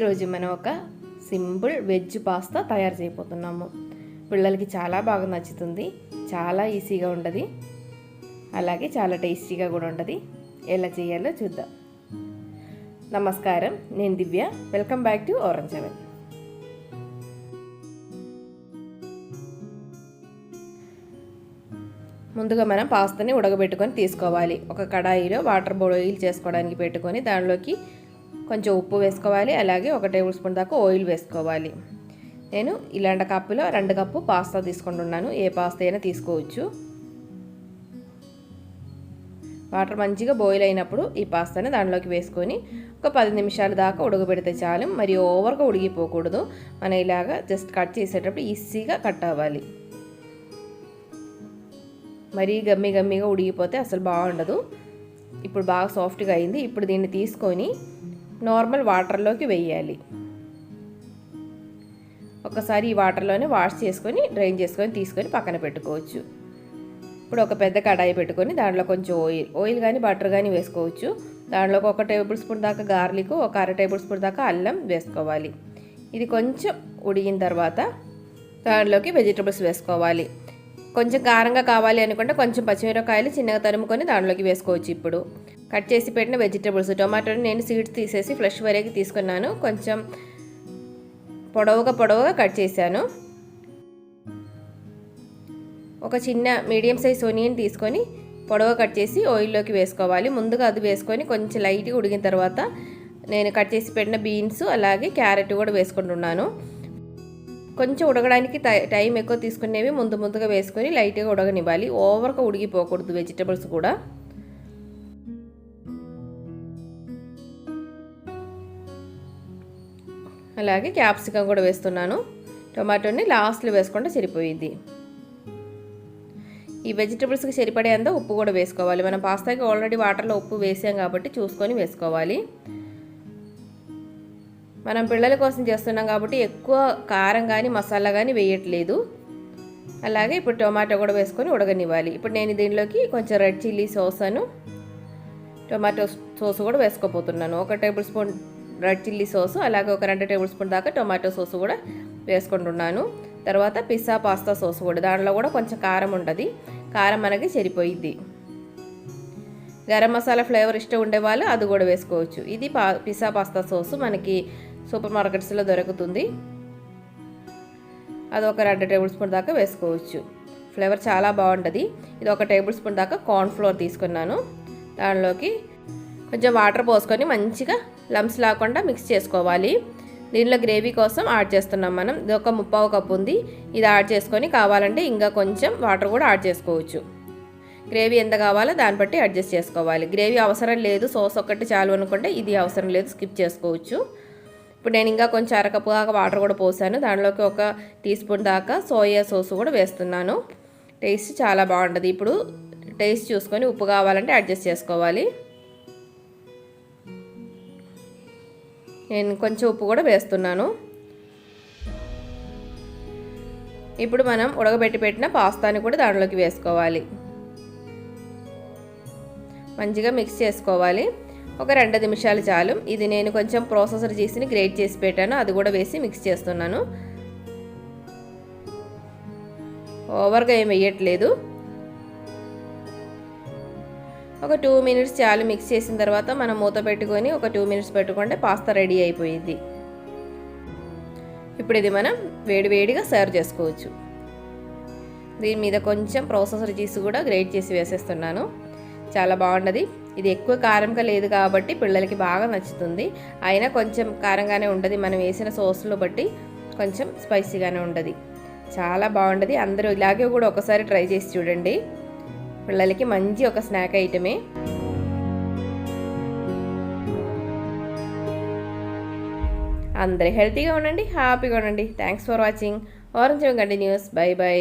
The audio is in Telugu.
ఈరోజు మనం ఒక సింపుల్ వెజ్ పాస్తా తయారు చేయబోతున్నాము. పిల్లలకి చాలా బాగా నచ్చుతుంది, చాలా ఈజీగా ఉంటుంది, అలాగే చాలా టేస్టీగా కూడా ఉంటుంది. ఎలా చేయాలో చూద్దాం. నమస్కారం, నేను Divya. Welcome back to orange heaven. ముందుగా మనం పాస్తాని ఉడకబెట్టుకొని తీసుకోవాలి. ఒక కడాయిలో వాటర్ బాయిల్ చేసుకోవడానికి పెట్టుకొని దానిలోకి కొంచెం ఉప్పు వేసుకోవాలి, అలాగే 1 టేబుల్ స్పూన్ దాకా ఆయిల్ వేసుకోవాలి. నేను ఇలాంటి కప్పులో 2 కప్పు పాస్తా తీసుకుంటున్నాను. ఏ పాస్తా అయినా తీసుకోవచ్చు. వాటర్ మంచిగా బాయిల్ అయినప్పుడు ఈ పాస్తాని దానిలోకి వేసుకొని ఒక 10 నిమిషాల దాకా ఉడకబెడితే చాలు. మరి ఓవర్గా ఉడికిపోకూడదు. మనం ఇలాగా జస్ట్ కట్ చేసేటప్పుడు ఈజీగా కట్ అవ్వాలి. మరీ గమ్మిగా ఉడికిపోతే అసలు బాగుండదు. ఇప్పుడు బాగా సాఫ్ట్గా అయింది. ఇప్పుడు దీన్ని తీసుకొని నార్మల్ వాటర్లోకి వేయాలి. ఒకసారి ఈ వాటర్లోనే వాష్ చేసుకొని డ్రైన్ చేసుకొని తీసుకొని పక్కన పెట్టుకోవచ్చు. ఇప్పుడు ఒక పెద్ద కడాయి పెట్టుకొని దాంట్లో కొంచెం ఆయిల్ కానీ బటర్ కానీ వేసుకోవచ్చు. దాంట్లోకి 1 టేబుల్ స్పూన్ దాకా గార్లిక్, ఒక 1/2 టేబుల్ స్పూన్ దాకా అల్లం వేసుకోవాలి. ఇది కొంచెం ఉడికిన తర్వాత దాంట్లోకి వెజిటబుల్స్ వేసుకోవాలి. కొంచెం కారంగా కావాలి అనుకుంటే కొంచెం పచ్చిమిరపకాయలు చిన్నగా తరుముకొని దాంట్లోకి వేసుకోవచ్చు. ఇప్పుడు కట్ చేసి పెట్టిన వెజిటబుల్స్, టొమాటోని నేను సీడ్స్ తీసేసి ఫ్రెష్ వరకు తీసుకున్నాను. కొంచెం పొడవుగా కట్ చేశాను. ఒక చిన్న మీడియం సైజ్ ఆనియన్ తీసుకొని పొడవుగా కట్ చేసి ఆయిల్లోకి వేసుకోవాలి. ముందుగా అది వేసుకొని కొంచెం లైట్గా ఉడికిన తర్వాత నేను కట్ చేసి పెట్టిన బీన్స్ అలాగే క్యారెట్ కూడా వేసుకుంటున్నాను. కొంచెం ఉడకడానికి టైం ఎక్కువ తీసుకునేవి ముందుగా వేసుకొని లైట్గా ఉడకనివ్వాలి. ఓవర్గా ఉడికిపోకూడదు వెజిటబుల్స్ కూడా. అలాగే క్యాప్సికమ్ కూడా వేస్తున్నాను. టొమాటోని లాస్ట్లో వేసుకుంటే సరిపోయిద్ది. ఈ వెజిటబుల్స్కి సరిపడేంత ఉప్పు కూడా వేసుకోవాలి. మనం పాస్తాకి ఆల్రెడీ వాటర్లో ఉప్పు వేసాం కాబట్టి చూసుకొని వేసుకోవాలి. మనం పిల్లల కోసం చేస్తున్నాం కాబట్టి ఎక్కువ కారం కానీ మసాలా కానీ వేయట్లేదు. అలాగే ఇప్పుడు టొమాటో కూడా వేసుకొని ఉడకనివ్వాలి. ఇప్పుడు నేను దీనిలోకి కొంచెం red chilli sauce tomato sauce కూడా వేసుకోపోతున్నాను. 1 table spoon red chilli sauce, అలాగే ఒక 2 టేబుల్ స్పూన్ దాకా టొమాటో సాసు కూడా వేసుకుంటున్నాను. తర్వాత పిజ్జా పాస్తా సాస్ కూడా, దాంట్లో కూడా కొంచెం కారం ఉంటుంది. కారం మనకి సరిపోయిద్ది. గరం మసాలా ఫ్లేవర్ ఇష్టం ఉండేవాళ్ళు అది కూడా వేసుకోవచ్చు. ఇది పిజ్జా పాస్తా సాసు మనకి సూపర్ మార్కెట్స్లో దొరుకుతుంది. అది ఒక 2 టేబుల్ స్పూన్ దాకా వేసుకోవచ్చు. ఫ్లేవర్ చాలా బాగుంటుంది. ఇది 1 టేబుల్ స్పూన్ దాకా కార్న్ ఫ్లోర్ తీసుకున్నాను. దానిలోకి కొంచెం వాటర్ పోసుకొని మంచిగా లమ్స్ లేకుండా మిక్స్ చేసుకోవాలి. దీనిలో గ్రేవీ కోసం యాడ్ చేస్తున్నాం మనం. ఇది ఒక 3/4 కప్పు ఉంది. ఇది యాడ్ చేసుకొని కావాలంటే ఇంకా కొంచెం వాటర్ కూడా యాడ్ చేసుకోవచ్చు. గ్రేవీ ఎంత కావాలో దాన్ని బట్టి అడ్జస్ట్ చేసుకోవాలి. గ్రేవీ అవసరం లేదు, సాస్ ఒక్కటి చాలు అనుకుంటే ఇది అవసరం లేదు, స్కిప్ చేసుకోవచ్చు. ఇప్పుడు నేను ఇంకా కొంచెం 1/2 కప్పు దాకా వాటర్ కూడా పోసాను. దానిలోకి 1 టీ స్పూన్ దాకా సోయా సాస్ కూడా వేస్తున్నాను. టేస్ట్ చాలా బాగుంటుంది. ఇప్పుడు టేస్ట్ చూసుకొని ఉప్పు కావాలంటే అడ్జస్ట్ చేసుకోవాలి. నేను కొంచెం ఉప్పు కూడా వేస్తున్నాను. ఇప్పుడు మనం పెట్టిన పాస్తాని కూడా దాంట్లోకి వేసుకోవాలి. మంచిగా మిక్స్ చేసుకోవాలి. ఒక 2 నిమిషాలు చాలు. ఇది నేను కొంచెం ప్రాసెసర్ చేసి గ్రేట్ చేసి పెట్టాను, అది కూడా వేసి మిక్స్ చేస్తున్నాను. ఓవర్గా ఏం వేయట్లేదు. ఒక 2 మినిట్స్ చాలు. మిక్స్ చేసిన తర్వాత మనం మూత పెట్టుకొని ఒక 2 మినిట్స్ పెట్టుకుంటే పాస్తా రెడీ అయిపోయింది. ఇప్పుడు ఇది మనం వేడివేడిగా సర్వ్ చేసుకోవచ్చు. దీని మీద కొంచెం ప్రాసెసర్ చీజ్ కూడా గ్రేట్ చేసి వేసేస్తున్నాను. చాలా బాగుంటుంది. ఇది ఎక్కువ కారంగా లేదు కాబట్టి పిల్లలకి బాగా నచ్చుతుంది. అయినా కొంచెం కారంగానే ఉంటుంది. మనం వేసిన సాస్లో బట్టి కొంచెం స్పైసీగానే ఉంటుంది. చాలా బాగుంటుంది. అందరూ ఇలాగే కూడా ఒకసారి ట్రై చేసి చూడండి. పిల్లలకి మంచి ఒక స్నాక్ ఐటమే. అందరూ హెల్తీగా ఉండండి, హ్యాపీగా ఉండండి. Thanks for watching. Orange continuous. By by.